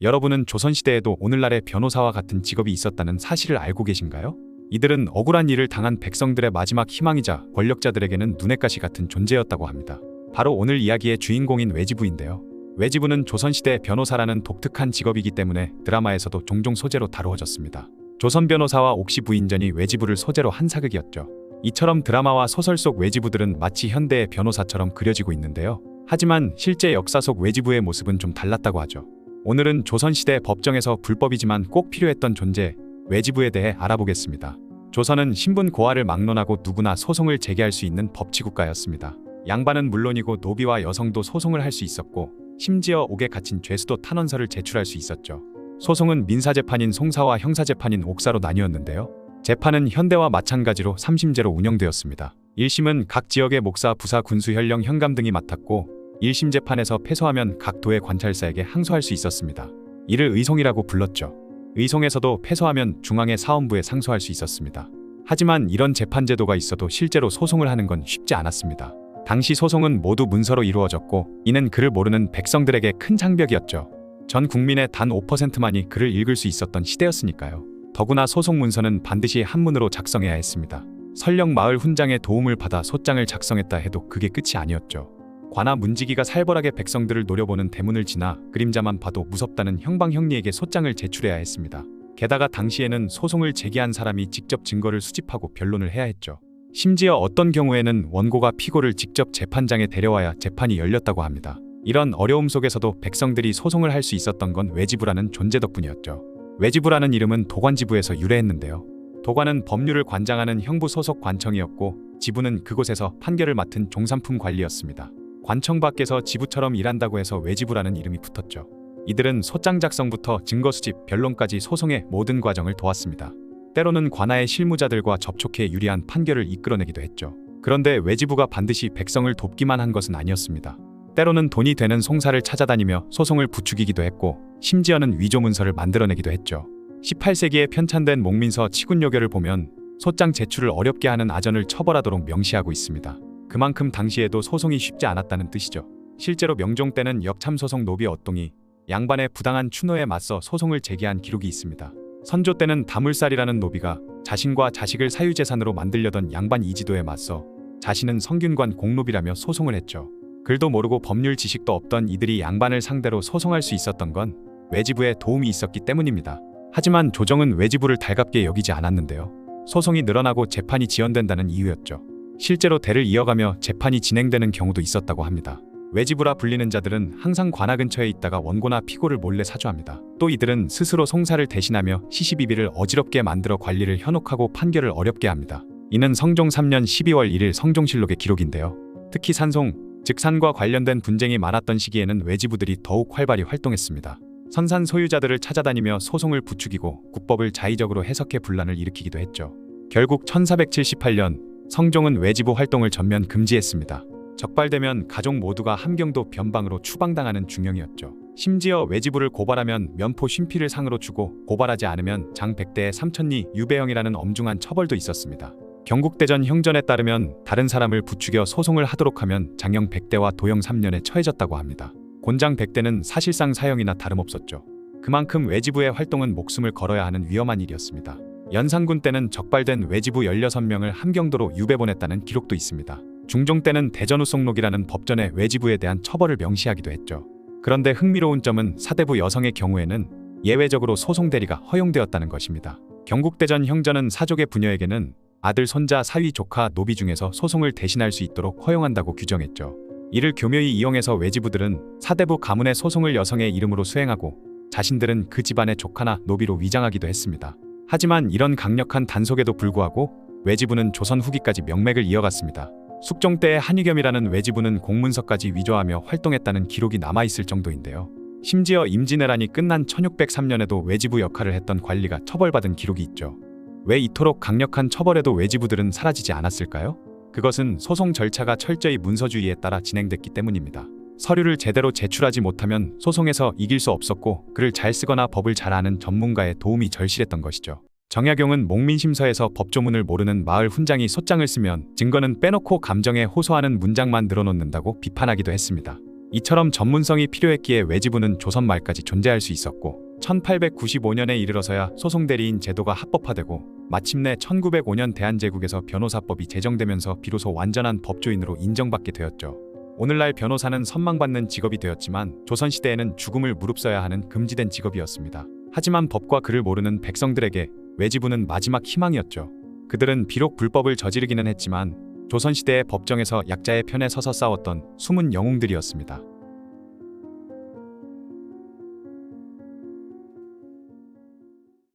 여러분은 조선시대에도 오늘날의 변호사와 같은 직업이 있었다는 사실을 알고 계신가요? 이들은 억울한 일을 당한 백성들의 마지막 희망이자 권력자들에게는 눈엣 가시 같은 존재였다고 합니다. 바로 오늘 이야기의 주인공인 외지부인데요. 외지부는 조선시대 변호사라는 독특한 직업이기 때문에 드라마에서도 종종 소재로 다루어졌습니다. 조선 변호사와 옥시 부인전이 외지부를 소재로 한 사극이었죠. 이처럼 드라마와 소설 속 외지부들은 마치 현대의 변호사처럼 그려지고 있는데요. 하지만 실제 역사 속 외지부의 모습은 좀 달랐다고 하죠. 오늘은 조선시대 법정에서 불법이지만 꼭 필요했던 존재, 외지부에 대해 알아보겠습니다. 조선은 신분 고하를 막론하고 누구나 소송을 제기할 수 있는 법치국가였습니다. 양반은 물론이고 노비와 여성도 소송을 할 수 있었고, 심지어 옥에 갇힌 죄수도 탄원서를 제출할 수 있었죠. 소송은 민사재판인 송사와 형사재판인 옥사로 나뉘었는데요. 재판은 현대와 마찬가지로 3심제로 운영되었습니다. 1심은 각 지역의 목사, 부사, 군수, 현령, 현감 등이 맡았고 1심 재판에서 패소하면 각 도의 관찰사에게 항소할 수 있었습니다. 이를 의송이라고 불렀죠. 의송에서도 패소하면 중앙의 사원부에 상소할 수 있었습니다. 하지만 이런 재판제도가 있어도 실제로 소송을 하는 건 쉽지 않았습니다. 당시 소송은 모두 문서로 이루어졌고 이는 글을 모르는 백성들에게 큰 장벽이었죠. 전 국민의 단 5%만이 글을 읽을 수 있었던 시대였으니까요. 더구나 소송 문서는 반드시 한문으로 작성해야 했습니다. 설령 마을 훈장의 도움을 받아 소장을 작성했다 해도 그게 끝이 아니었죠. 관아 문지기가 살벌하게 백성들을 노려보는 대문을 지나 그림자만 봐도 무섭다는 형방형리에게 소장을 제출해야 했습니다. 게다가 당시에는 소송을 제기한 사람이 직접 증거를 수집하고 변론을 해야 했죠. 심지어 어떤 경우에는 원고가 피고를 직접 재판장에 데려와야 재판이 열렸다고 합니다. 이런 어려움 속에서도 백성들이 소송을 할 수 있었던 건 외지부라는 존재 덕분이었죠. 외지부라는 이름은 도관지부에서 유래했는데요. 도관은 법률을 관장하는 형부 소속 관청이었고 지부는 그곳에서 판결을 맡은 종산품 관리였습니다. 관청 밖에서 지부처럼 일한다고 해서 외지부라는 이름이 붙었죠. 이들은 소장 작성부터 증거 수집, 변론까지 소송의 모든 과정을 도왔습니다. 때로는 관아의 실무자들과 접촉해 유리한 판결을 이끌어내기도 했죠. 그런데 외지부가 반드시 백성을 돕기만 한 것은 아니었습니다. 때로는 돈이 되는 송사를 찾아다니며 소송을 부추기기도 했고 심지어는 위조문서를 만들어내기도 했죠. 18세기에 편찬된 목민서 치군요결을 보면 소장 제출을 어렵게 하는 아전을 처벌하도록 명시하고 있습니다. 그만큼 당시에도 소송이 쉽지 않았다는 뜻이죠. 실제로 명종 때는 역참소송 노비 어똥이 양반의 부당한 추노에 맞서 소송을 제기한 기록이 있습니다. 선조 때는 다물살이라는 노비가 자신과 자식을 사유재산으로 만들려던 양반 이지도에 맞서 자신은 성균관 공노비라며 소송을 했죠. 글도 모르고 법률 지식도 없던 이들이 양반을 상대로 소송할 수 있었던 건 외지부의 도움이 있었기 때문입니다. 하지만 조정은 외지부를 달갑게 여기지 않았는데요. 소송이 늘어나고 재판이 지연된다는 이유였죠. 실제로 대를 이어가며 재판이 진행되는 경우도 있었다고 합니다. 외지부라 불리는 자들은 항상 관아 근처에 있다가 원고나 피고를 몰래 사주합니다. 또 이들은 스스로 송사를 대신하며 시시비비를 어지럽게 만들어 관리를 현혹하고 판결을 어렵게 합니다. 이는 성종 3년 12월 1일 성종실록의 기록인데요. 특히 산송, 즉 산과 관련된 분쟁이 많았던 시기에는 외지부들이 더욱 활발히 활동했습니다. 선산 소유자들을 찾아다니며 소송을 부추기고 국법을 자의적으로 해석해 분란을 일으키기도 했죠. 결국 1478년 성종은 외지부 활동을 전면 금지했습니다. 적발되면 가족 모두가 함경도 변방으로 추방당하는 중형이었죠. 심지어 외지부를 고발하면 면포 쉼피를 상으로 주고 고발하지 않으면 장 100대에 3천리 유배형이라는 엄중한 처벌도 있었습니다. 경국대전 형전에 따르면 다른 사람을 부추겨 소송을 하도록 하면 장형 100대와 도형 3년에 처해졌다고 합니다. 곤장 100대는 사실상 사형이나 다름없었죠. 그만큼 외지부의 활동은 목숨을 걸어야 하는 위험한 일이었습니다. 연산군 때는 적발된 외지부 16명을 함경도로 유배 보냈다는 기록도 있습니다. 중종 때는 대전우송록이라는 법전에 외지부에 대한 처벌을 명시하기도 했죠. 그런데 흥미로운 점은 사대부 여성의 경우에는 예외적으로 소송 대리가 허용되었다는 것입니다. 경국대전 형전은 사족의 부녀에게는 아들, 손자, 사위, 조카, 노비 중에서 소송을 대신할 수 있도록 허용한다고 규정했죠. 이를 교묘히 이용해서 외지부들은 사대부 가문의 소송을 여성의 이름으로 수행하고 자신들은 그 집안의 조카나 노비로 위장하기도 했습니다. 하지만 이런 강력한 단속에도 불구하고 외지부는 조선 후기까지 명맥을 이어갔습니다. 숙종 때의 한위겸이라는 외지부는 공문서까지 위조하며 활동했다는 기록이 남아있을 정도인데요. 심지어 임진왜란이 끝난 1603년에도 외지부 역할을 했던 관리가 처벌받은 기록이 있죠. 왜 이토록 강력한 처벌에도 외지부들은 사라지지 않았을까요? 그것은 소송 절차가 철저히 문서주의에 따라 진행됐기 때문입니다. 서류를 제대로 제출하지 못하면 소송에서 이길 수 없었고 글을 잘 쓰거나 법을 잘 아는 전문가의 도움이 절실했던 것이죠. 정약용은 목민심서에서 법조문을 모르는 마을 훈장이 소장을 쓰면 증거는 빼놓고 감정에 호소하는 문장만 늘어놓는다고 비판하기도 했습니다. 이처럼 전문성이 필요했기에 외지부는 조선 말까지 존재할 수 있었고 1895년에 이르러서야 소송대리인 제도가 합법화되고 마침내 1905년 대한제국에서 변호사법이 제정되면서 비로소 완전한 법조인으로 인정받게 되었죠. 오늘날 변호사는 선망받는 직업이 되었지만 조선시대에는 죽음을 무릅써야 하는 금지된 직업이었습니다. 하지만 법과 글을 모르는 백성들에게 외지부는 마지막 희망이었죠. 그들은 비록 불법을 저지르기는 했지만 조선시대의 법정에서 약자의 편에 서서 싸웠던 숨은 영웅들이었습니다.